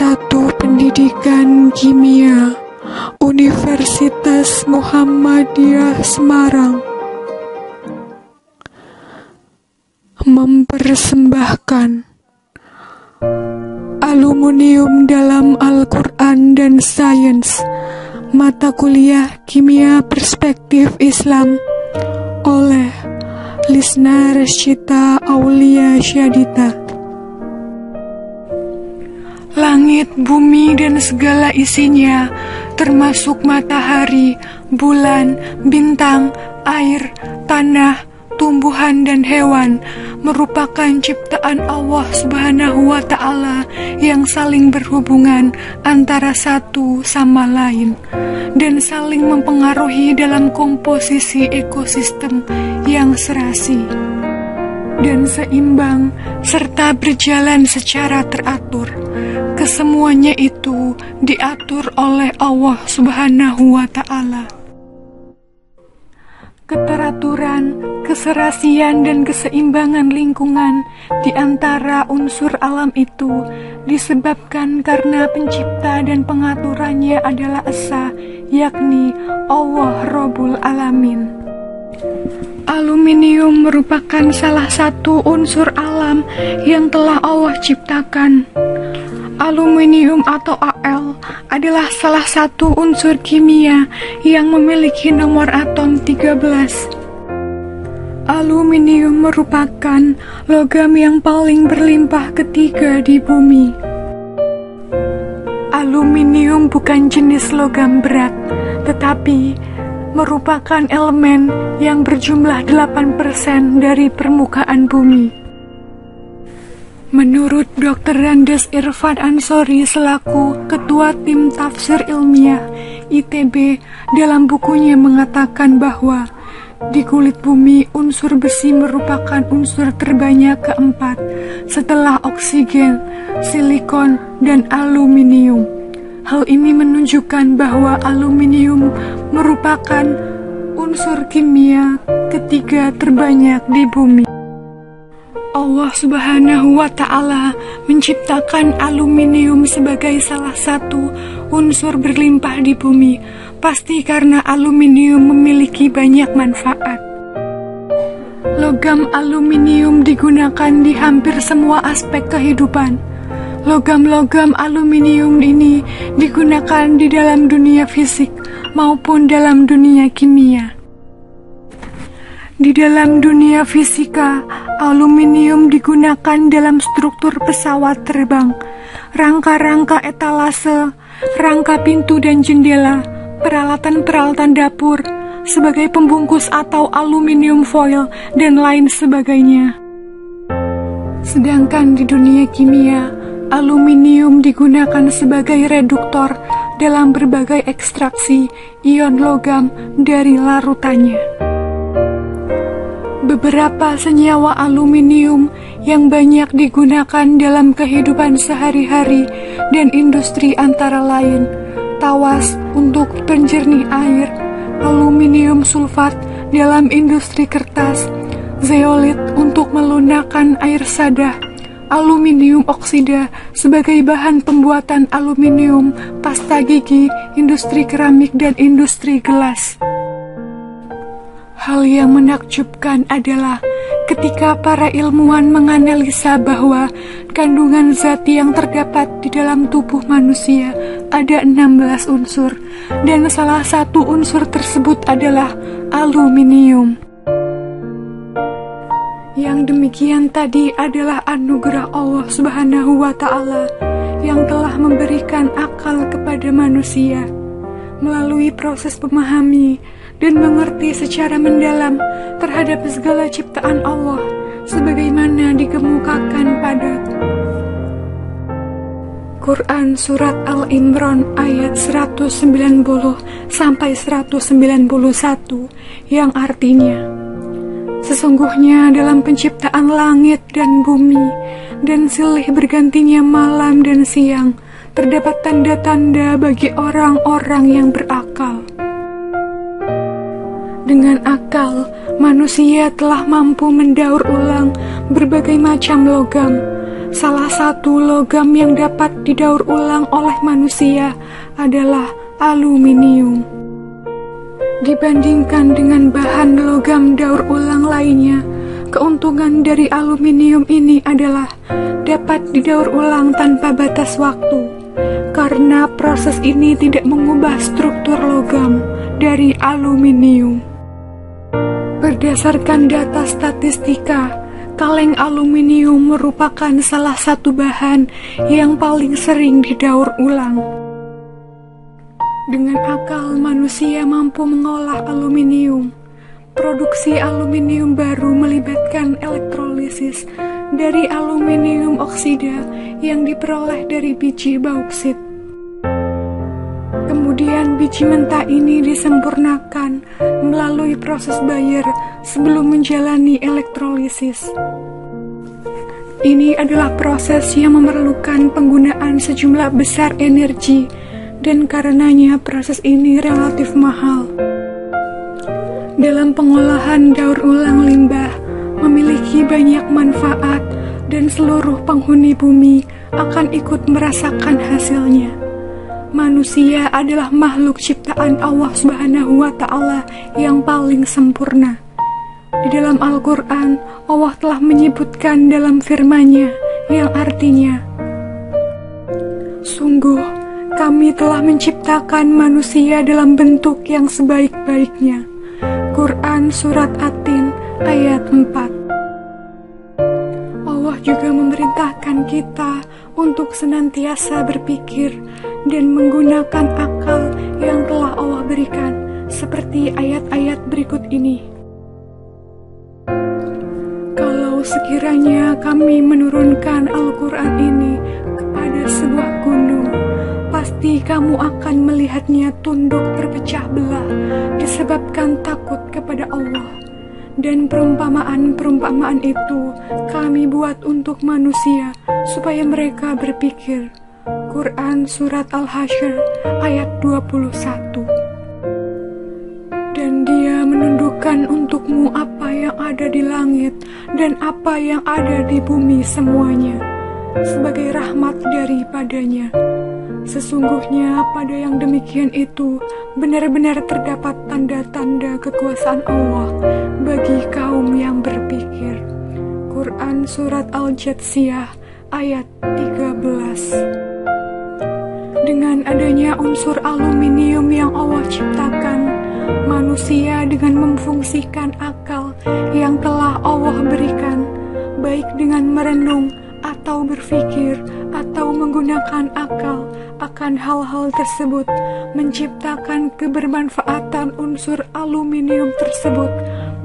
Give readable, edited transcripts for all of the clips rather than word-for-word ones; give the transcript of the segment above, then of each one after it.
S1 Pendidikan Kimia Universitas Muhammadiyah Semarang mempersembahkan Aluminium dalam Al-Quran dan Sains, mata kuliah Kimia Perspektif Islam oleh Lisna Rashita Aulia Syadita. Langit, bumi, dan segala isinya, termasuk matahari, bulan, bintang, air, tanah, tumbuhan, dan hewan, merupakan ciptaan Allah Subhanahu wa Ta'ala yang saling berhubungan antara satu sama lain dan saling mempengaruhi dalam komposisi ekosistem yang serasi dan seimbang serta berjalan secara teratur. Kesemuanya itu diatur oleh Allah Subhanahu wa Ta'ala. Keteraturan, keserasian, dan keseimbangan lingkungan di antara unsur alam itu disebabkan karena pencipta dan pengaturannya adalah Esa, yakni Allah Rabbul Alamin. Aluminium merupakan salah satu unsur alam yang telah Allah ciptakan. Aluminium atau Al adalah salah satu unsur kimia yang memiliki nomor atom 13. Aluminium merupakan logam yang paling berlimpah ketiga di bumi. Aluminium bukan jenis logam berat, tetapi merupakan elemen yang berjumlah 8% dari permukaan bumi. Menurut Dr. Randes Irfan Ansori selaku Ketua Tim Tafsir Ilmiah ITB, dalam bukunya mengatakan bahwa di kulit bumi unsur besi merupakan unsur terbanyak keempat setelah oksigen, silikon, dan aluminium. Hal ini menunjukkan bahwa aluminium merupakan unsur kimia ketiga terbanyak di bumi. Allah Subhanahu wa Ta'ala menciptakan aluminium sebagai salah satu unsur berlimpah di bumi, pasti karena aluminium memiliki banyak manfaat. Logam aluminium digunakan di hampir semua aspek kehidupan. Logam-logam aluminium ini digunakan di dalam dunia fisik maupun dalam dunia kimia. Di dalam dunia fisika, aluminium digunakan dalam struktur pesawat terbang, rangka-rangka etalase, rangka pintu dan jendela, peralatan-peralatan dapur, sebagai pembungkus atau aluminium foil, dan lain sebagainya. Sedangkan di dunia kimia, aluminium digunakan sebagai reduktor dalam berbagai ekstraksi ion logam dari larutannya. Beberapa senyawa aluminium yang banyak digunakan dalam kehidupan sehari-hari dan industri antara lain tawas untuk penjernih air, aluminium sulfat dalam industri kertas, zeolit untuk melunakkan air sadah, aluminium oksida sebagai bahan pembuatan aluminium, pasta gigi, industri keramik, dan industri gelas. Hal yang menakjubkan adalah ketika para ilmuwan menganalisa bahwa kandungan zat yang terdapat di dalam tubuh manusia ada 16 unsur, dan salah satu unsur tersebut adalah aluminium. Yang demikian tadi adalah anugerah Allah Subhanahu wa Ta'ala yang telah memberikan akal kepada manusia melalui proses memahami dan mengerti secara mendalam terhadap segala ciptaan Allah sebagaimana dikemukakan pada Quran Surat Al-Imran ayat 190 sampai 191 yang artinya, sesungguhnya dalam penciptaan langit dan bumi dan silih bergantinya malam dan siang terdapat tanda-tanda bagi orang-orang yang berakal. Dengan akal, manusia telah mampu mendaur ulang berbagai macam logam, Salah satu logam yang dapat didaur ulang oleh manusia adalah aluminium. Dibandingkan dengan bahan logam daur ulang lainnya, keuntungan dari aluminium ini adalah dapat didaur ulang tanpa batas waktu, karena proses ini tidak mengubah struktur logam dari aluminium. Berdasarkan data statistika, kaleng aluminium merupakan salah satu bahan yang paling sering didaur ulang. Dengan akal manusia mampu mengolah aluminium. Produksi aluminium baru melibatkan elektrolisis dari aluminium oksida yang diperoleh dari biji bauksit. Kemudian biji mentah ini disempurnakan melalui proses Bayer sebelum menjalani elektrolisis. Ini adalah proses yang memerlukan penggunaan sejumlah besar energi, dan karenanya proses ini relatif mahal. Dalam pengolahan daur ulang limbah memiliki banyak manfaat, dan seluruh penghuni bumi akan ikut merasakan hasilnya. Manusia adalah makhluk ciptaan Allah Subhanahu wa Ta'ala yang paling sempurna. Di dalam Al-Quran, Allah telah menyebutkan dalam firman-Nya yang artinya, "Sungguh, kami telah menciptakan manusia dalam bentuk yang sebaik-baiknya." Quran Surat At-Tin ayat 4. Allah juga memerintahkan kita untuk senantiasa berpikir dan menggunakan akal yang telah Allah berikan, seperti ayat-ayat berikut ini. Kalau sekiranya kami menurunkan Al-Quran ini kepada sebuah gunung, pasti kamu akan melihatnya tunduk terpecah belah disebabkan takut kepada Allah. Dan perumpamaan-perumpamaan itu kami buat untuk manusia supaya mereka berpikir. Quran Surat Al-Hasyr ayat 21. Dan Dia menundukkan untukmu apa yang ada di langit dan apa yang ada di bumi semuanya, sebagai rahmat daripadanya. Sesungguhnya pada yang demikian itu benar-benar terdapat tanda-tanda kekuasaan Allah bagi kaum yang berpikir. Quran Surat Al-Jathiyah ayat 13. Dengan adanya unsur aluminium yang Allah ciptakan, manusia dengan memfungsikan akal yang telah Allah berikan, baik dengan merenung atau berpikir atau menggunakan akal akan hal-hal tersebut, menciptakan kebermanfaatan unsur aluminium tersebut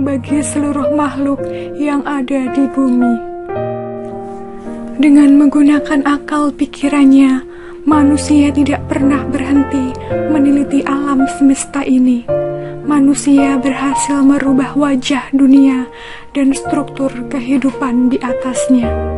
bagi seluruh makhluk yang ada di bumi. Dengan menggunakan akal pikirannya, manusia tidak pernah berhenti meneliti alam semesta ini. Manusia berhasil merubah wajah dunia dan struktur kehidupan di atasnya.